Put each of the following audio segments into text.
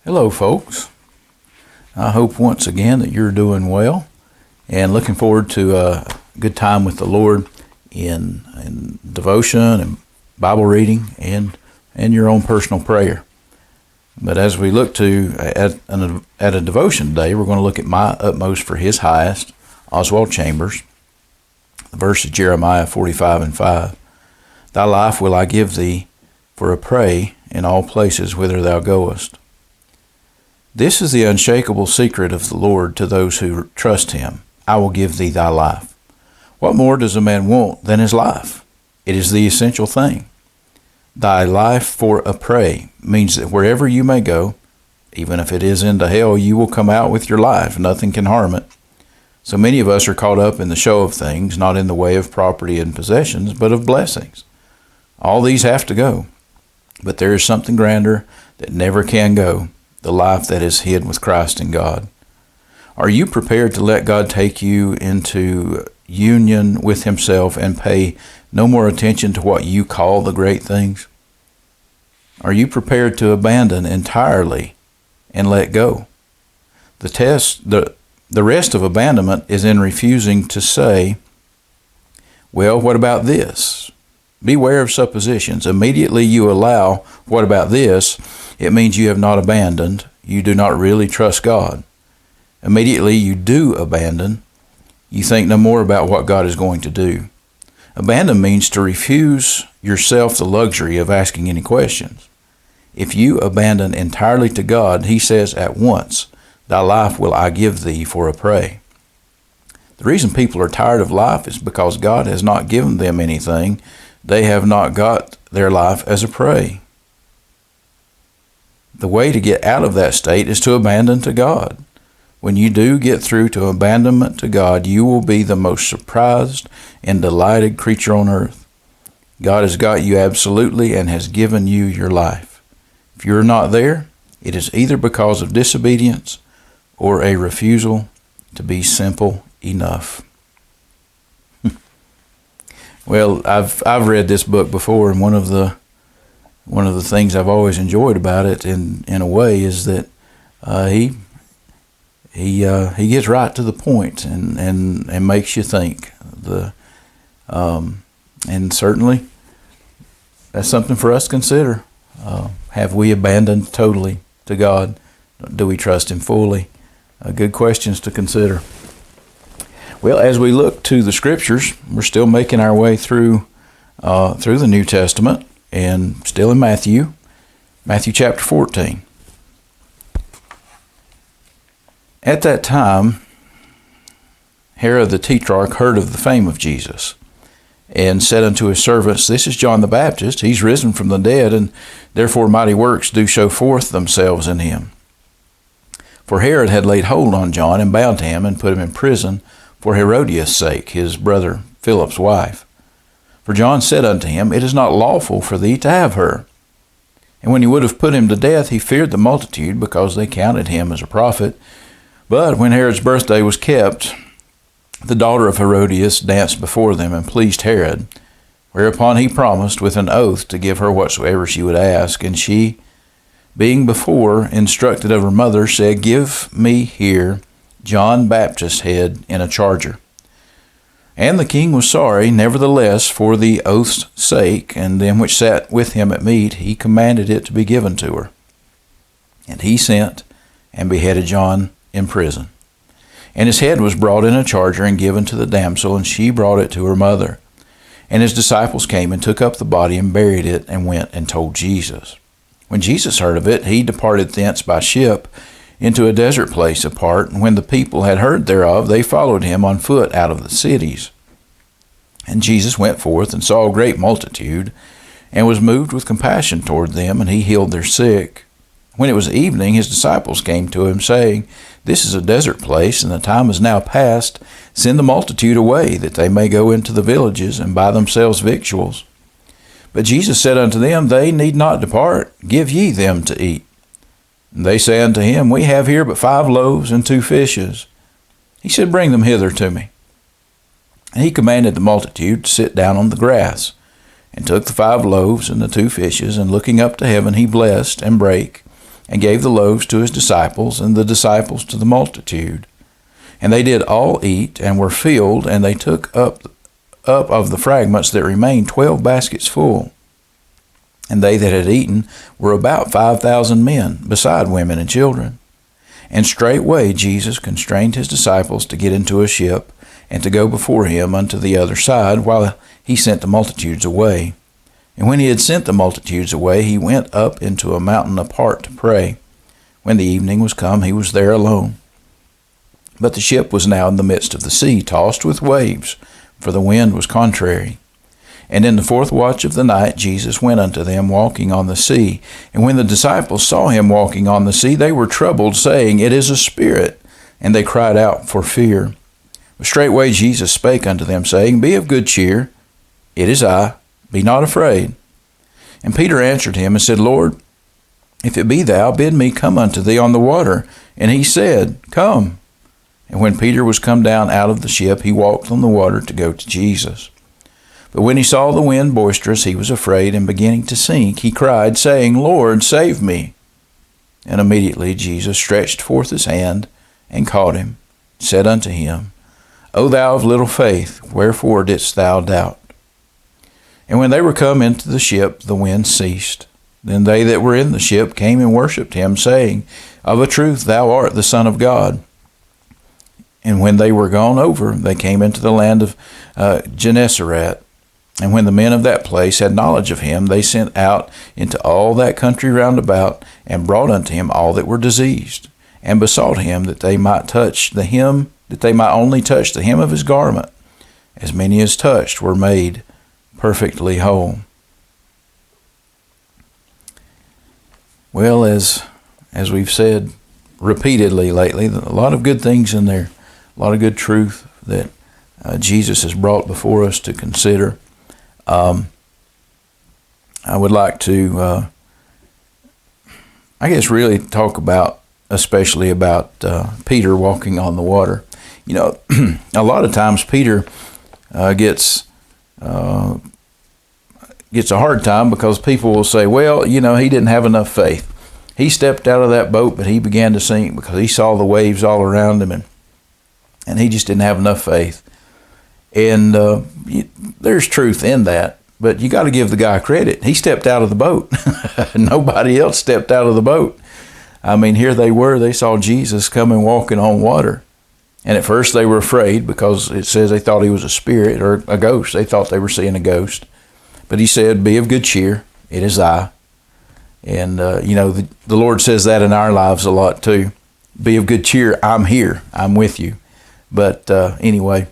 Hello, folks. I hope once again that you're doing well and looking forward to a good time with the Lord in devotion and Bible reading and your own personal prayer. But as we look at a devotion today, we're going to look at My Utmost for His Highest, Oswald Chambers. The verse is Jeremiah 45:5. Thy life will I give thee for a prey in all places whither thou goest. This is the unshakable secret of the Lord to those who trust Him. I will give thee thy life. What more does a man want than his life? It is the essential thing. Thy life for a prey means that wherever you may go, even if it is into hell, you will come out with your life. Nothing can harm it. So many of us are caught up in the show of things, not in the way of property and possessions, but of blessings. All these have to go. But there is something grander that never can go. The life that is hid with Christ in God. Are you prepared to let God take you into union with Himself and pay no more attention to what you call the great things? Are you prepared to abandon entirely and let go? The rest of abandonment is in refusing to say, well, what about this? Beware of suppositions. Immediately you allow, what about this? It means you have not abandoned. You do not really trust God. Immediately you do abandon. You think no more about what God is going to do. Abandon means to refuse yourself the luxury of asking any questions. If you abandon entirely to God, He says at once, thy life will I give thee for a prey. The reason people are tired of life is because God has not given them anything. They have not got their life as a prey. The way to get out of that state is to abandon to God. When you do get through to abandonment to God, you will be the most surprised and delighted creature on earth. God has got you absolutely and has given you your life. If you're not there, it is either because of disobedience or a refusal to be simple enough. Well, I've read this book before, and one of the things I've always enjoyed about it, in a way, is that he gets right to the point and makes you think. And certainly that's something for us to consider. Have we abandoned totally to God? Do we trust Him fully? Good questions to consider. Well, as we look to the Scriptures, we're still making our way through the New Testament. And still in Matthew chapter 14. At that time, Herod the Tetrarch heard of the fame of Jesus, and said unto his servants, This is John the Baptist. He's risen from the dead, and therefore mighty works do show forth themselves in him. For Herod had laid hold on John, and bound him, and put him in prison for Herodias' sake, his brother Philip's wife. For John said unto him, It is not lawful for thee to have her. And when he would have put him to death, he feared the multitude, because they counted him as a prophet. But when Herod's birthday was kept, the daughter of Herodias danced before them, and pleased Herod. Whereupon he promised with an oath to give her whatsoever she would ask. And she, being before instructed of her mother, said, Give me here John Baptist's head in a charger. And the king was sorry, nevertheless, for the oath's sake, and them which sat with him at meat, he commanded it to be given to her. And he sent and beheaded John in prison. And his head was brought in a charger and given to the damsel, and she brought it to her mother. And his disciples came and took up the body and buried it, and went and told Jesus. When Jesus heard of it, he departed thence by ship into a desert place apart, and when the people had heard thereof, they followed him on foot out of the cities. And Jesus went forth and saw a great multitude, and was moved with compassion toward them, and he healed their sick. When it was evening, his disciples came to him, saying, This is a desert place, and the time is now past. Send the multitude away, that they may go into the villages, and buy themselves victuals. But Jesus said unto them, They need not depart. Give ye them to eat. And they say unto him, We have here but 5 loaves and 2 fishes. He said, Bring them hither to me. And he commanded the multitude to sit down on the grass, and took the 5 loaves and the 2 fishes, and looking up to heaven, he blessed and brake, and gave the loaves to his disciples, and the disciples to the multitude. And they did all eat, and were filled, and they took up of the fragments that remained 12 baskets full. And they that had eaten were about 5,000 men, beside women and children. And straightway Jesus constrained his disciples to get into a ship, and to go before him unto the other side, while he sent the multitudes away. And when he had sent the multitudes away, he went up into a mountain apart to pray. When the evening was come, he was there alone. But the ship was now in the midst of the sea, tossed with waves, for the wind was contrary. And in the fourth watch of the night Jesus went unto them, walking on the sea. And when the disciples saw him walking on the sea, they were troubled, saying, It is a spirit. And they cried out for fear. But straightway Jesus spake unto them, saying, Be of good cheer, it is I, be not afraid. And Peter answered him and said, Lord, if it be thou, bid me come unto thee on the water. And he said, Come. And when Peter was come down out of the ship, he walked on the water to go to Jesus. But when he saw the wind boisterous, he was afraid, and beginning to sink, he cried, saying, Lord, save me. And immediately Jesus stretched forth his hand, and caught him, said unto him, O thou of little faith, wherefore didst thou doubt? And when they were come into the ship, the wind ceased. Then they that were in the ship came and worshipped him, saying, Of a truth thou art the Son of God. And when they were gone over, they came into the land of Gennesaret. And when the men of that place had knowledge of him, they sent out into all that country round about, and brought unto him all that were diseased, and besought him that they might only touch the hem of his garment. As many as touched were made perfectly whole. Well, as we've said repeatedly lately, a lot of good things in there, a lot of good truth that Jesus has brought before us to consider. I would like to, really talk about, especially about Peter walking on the water. You know, a lot of times Peter gets a hard time because people will say, well, you know, he didn't have enough faith. He stepped out of that boat, but he began to sink because he saw the waves all around him, and he just didn't have enough faith. And there's truth in that, but you got to give the guy credit. He stepped out of the boat. Nobody else stepped out of the boat. I mean, here they were. They saw Jesus coming walking on water. And at first they were afraid because it says they thought he was a spirit or a ghost. They thought they were seeing a ghost. But he said, Be of good cheer, it is I. And, the Lord says that in our lives a lot too. Be of good cheer, I'm here, I'm with you. But anyway,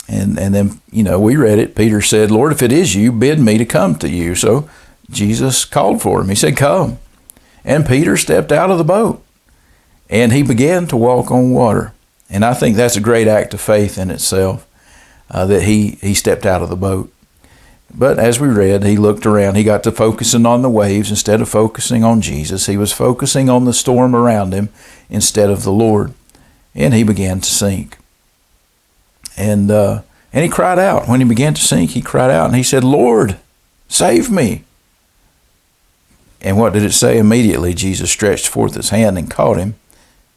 and then, we read it. Peter said, Lord, if it is you, bid me to come to you. So Jesus called for him. He said, Come. And Peter stepped out of the boat, and he began to walk on water. And I think that's a great act of faith in itself, that he stepped out of the boat. But as we read, he looked around. He got to focusing on the waves instead of focusing on Jesus. He was focusing on the storm around him instead of the Lord. And he began to sink. And he cried out. When he began to sink, he cried out, and he said, Lord, save me. And what did it say? Immediately Jesus stretched forth his hand and caught him,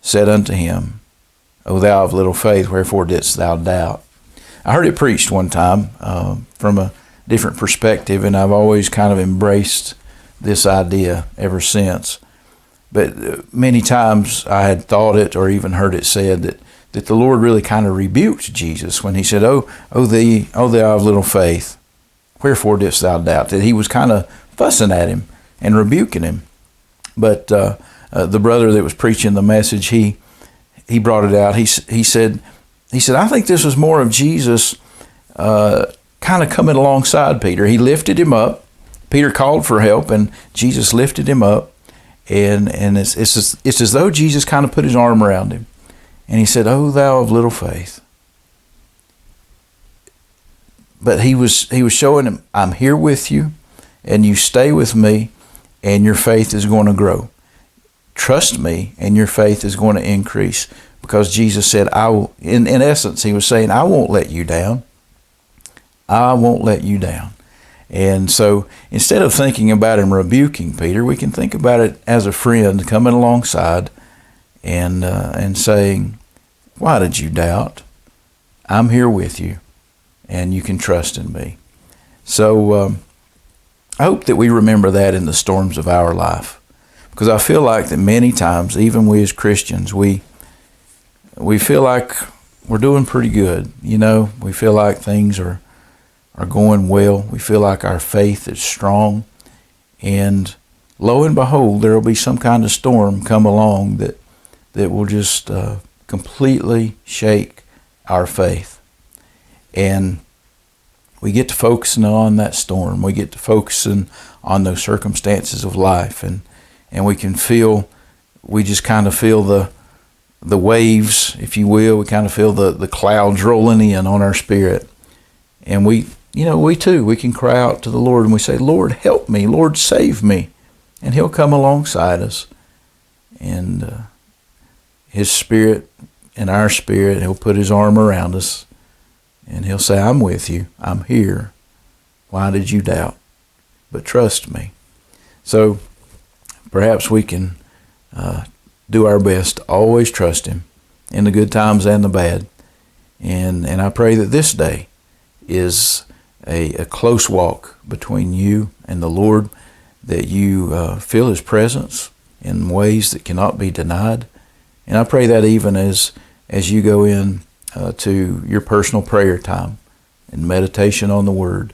said unto him, O thou of little faith, wherefore didst thou doubt? I heard it preached one time from a different perspective, and I've always kind of embraced this idea ever since. But many times I had thought it or even heard it said that the Lord really kind of rebuked Jesus when he said, O thou of little faith, wherefore didst thou doubt? That he was kind of fussing at him and rebuking him. But the brother that was preaching the message, he brought it out. He said, I think this was more of Jesus kind of coming alongside Peter. He lifted him up. Peter called for help, and Jesus lifted him up. And it's as though Jesus kind of put his arm around him. And he said, O thou of little faith. But he was showing him, I'm here with you, and you stay with me, and your faith is going to grow. Trust me, and your faith is going to increase. Because Jesus said, I will, in essence, he was saying, I won't let you down. I won't let you down. And so instead of thinking about him rebuking Peter, we can think about it as a friend coming alongside and saying, why did you doubt? I'm here with you, and you can trust in me. So I hope that we remember that in the storms of our life, because I feel like that many times, even we as Christians, we feel like we're doing pretty good. We feel like things are going well. We feel like our faith is strong. And lo and behold, there will be some kind of storm come along that will just completely shake our faith. And we get to focusing on that storm. We get to focusing on those circumstances of life. And we just kind of feel the waves, if you will. We kind of feel the clouds rolling in on our spirit. And we can cry out to the Lord and we say, Lord, help me. Lord, save me. And he'll come alongside us. And his Spirit and our spirit, he'll put his arm around us. And he'll say, I'm with you. I'm here. Why did you doubt? But trust me. So perhaps we can do our best to always trust him in the good times and the bad. And I pray that this day is a close walk between you and the Lord, that you feel his presence in ways that cannot be denied. And I pray that even as you go in to your personal prayer time and meditation on the Word,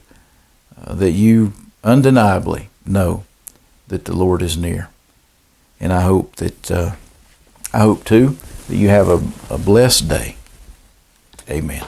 that you undeniably know that the Lord is near. And I hope too that you have a blessed day. Amen.